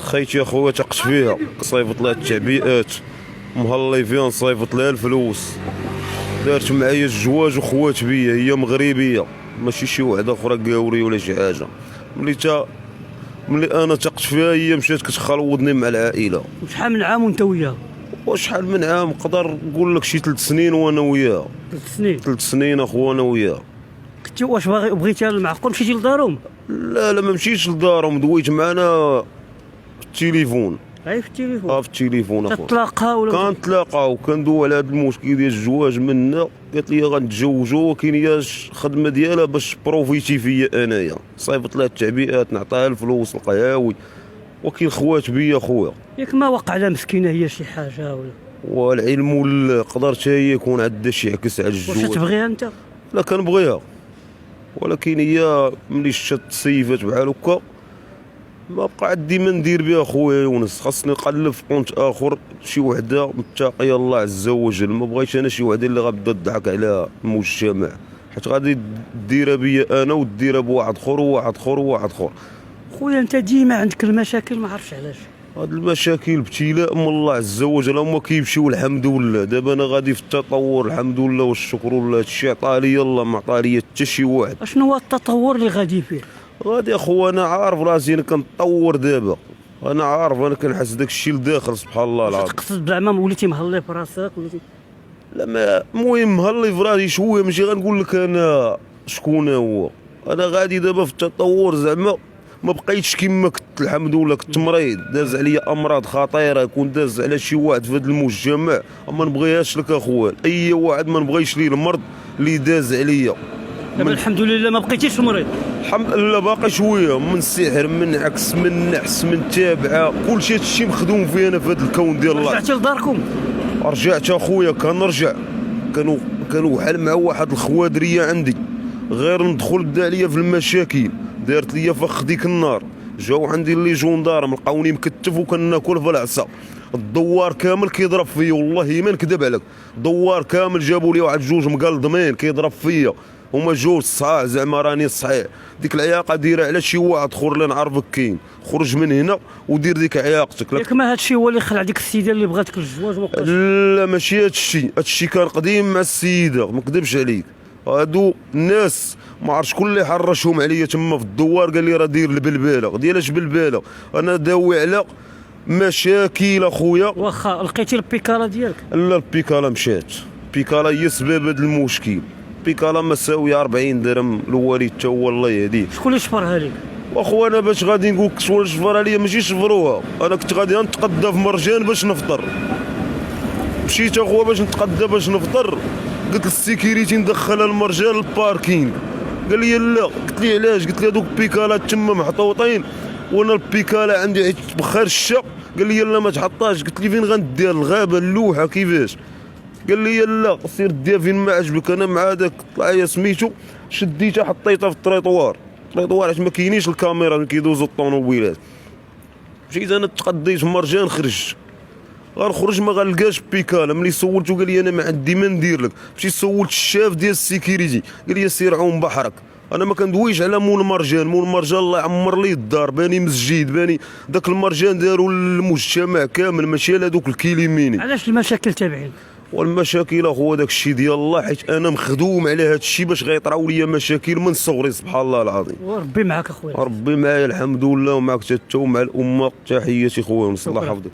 خيتي اخويا تقش فيها، صيفط لها التعبئات، مهلي فيها نصيفط لها الفلوس، دارت معايا الزواج وخوات بيا، هي مغربيه ماشي شي وحده اخرى قاوري ولا شي حاجه. ملي انا تقش فيها هي مشات كتخلودني مع العائله. وشحال من عام وانت وياها؟ وشحال من عام؟ نقدر نقول لك شي 3 سنين وانا وياها. 3 سنين؟ 3 سنين اخو انا وياها. كنتي واش بغيتيها المعقول مشيتي لدارهم؟ لا ما مشيتش لدارهم، دويت معنا في التليفون. في التليفون؟ في التليفون اخويا. تتلاقاو ولا؟ كنتلاقاو كندوي على هذا المشكل ديال الزواج منا، قالت لي غنتزوجوا ولكن هي الخدمه ديالها باش بروفيتي فيا انايا، صيفط لها التعبئات نعطيها الفلوس القهاوي، ولكن خوات بيا خويا. ياك ما وقع لها مسكينه هي شي حاجه ولا؟ والعلم ولا قدرت هي يكون عندها شي عكس على الزواج. واش تبغيها انت؟ لا كنبغيها، ولكن هي ملي شات تسيفات بحال هكا ما بقى عندي ما ندير بها خويا يونس، خاصني نقلب في كونت اخر، شي وحده متقيه الله عز وجل. ما بغيتش انا شي وحده اللي غتبدا تضحك على المجتمع، حيت غادي ديرها بيا انا وديرها بواحد اخر وواحد اخر وواحد اخر. خويا انت ديما عندك المشاكل، ما عرفتش علاش. هاد المشاكل ابتلاء من الله عز وجل، هما كيمشيو الحمد لله. دابا انا غادي في التطور الحمد لله والشكر لله، هادشي عطاه لي الله ما عطاه لي حتى شي واحد. اشنو هو التطور اللي غادي فيه؟ غادي اخو انا عارف راسي انا كنتطور دابا، انا عارف انا كنحس داك الشيء لداخل سبحان الله العظيم. تقصد زعما وليتي مهلي في راسك وليتي؟ لا ما المهم مهلي في راسي شويه، ماشي غنقول لك انا شكون هو. انا غادي دابا في التطور زعما ما بقيتش كما كنت الحمد لله. كنت مريض داز عليا امراض خطيره، كون داز على شي واحد في هذا المجتمع ما نبغيهاش لك اخويا، اي واحد ما نبغيش ليه المرض اللي داز عليا. دابا الحمد لله ما بقيتيش مريض؟ الحمد لله باقي شويه، من سحر من عكس من نحس من تابعه، كلشي هادشي مخدوم فيه انا في هذا الكون ديال الله. رجعتي لداركم؟ رجعت اخويا، كنرجع كانوا بحال مع واحد الخوادريه عندي، غير ندخل بدا عليا في المشاكل، دارت ليا فخ ديك النار. جاو عندي اللي جوندارم لقاوني مكتف وكناكل في العصا، الدوار كامل كيضرب فيا والله ما نكذب عليك، الدوار كامل جابوا لي واحد جوج مقلدمين كيضرب فيا، هما جوج صحاح زعما راني صحيح. ديك العياقه دايره على شي واحد اخر اللي نعرفك كاين، خرج من هنا ودير ديك عياقتك. ياك ما هادشي هو اللي خلع ديك السيده اللي بغاتك للزواج؟ لا ماشي هادشي كان قديم مع السيده، ما نكذبش عليك. هادو الناس ما عرفتش شكون اللي حرشهم عليا تما في الدوار، قال لي راه دير البلباله. ديال اش بلباله؟ انا داوي على مشاكل اخويا. واخا لقيتي البيكالا ديالك؟ لا البيكالا مشات، البيكالا هي سبب هذا المشكل. بيكالا مساويه 40 درهم الوالد تا هو الله يهديه. شكون اللي شفرها لك؟ واخو انا باش غادي نقول لك شكون اللي شفرها ليا، ماشي شفروها، انا كنت غادي نتقدى في مرجان باش نفطر. مشيت اخويا باش نتقدى باش نفطر، قلت للسيكيريتي ندخلها المرجان للباركينغ، قال لي لا. قلت لي علاش؟ قلت لي هذوك البيكالات تما محطوطين وانا البيكالا عندي حيت تبخر الشا. قال لي لا ما تحطاش. قلت لي فين غنديها؟ الغابه اللوحه كيفاش؟ قال لي لا سير ديها فين ما عجبك. انا مع هذاك طلع سميتو شديتها حطيتها في الطريطوار حيت ما كاينينش الكاميرا اللي كيدوزو الطونوبيلات. مشيت انا تقديت مرجان خرجت، غنخرج ما غنلقاش بيكالا. ملي سولتو قال لي انا ما عندي ما ندير لك. مشيت سولت الشاف ديال السيكيريتي قال لي سير عوم بحرك. انا ما كندويش على مول مرجان الله يعمر لي الدار، باني مسجد، باني داك المرجان داروا المجتمع كامل ماشي على دوك الكيليميني. علاش المشاكل تابعين؟ والمشاكل هو داك الشيء ديال الله، حيت انا مخدوم على هذا الشيء باش غيطراو لي مشاكل من صغري سبحان الله العظيم. وربي معاك اخويا. ربي معايا الحمد لله ومعك حتى ومع الامه. تحياتي خويا ونص الله يحفظك.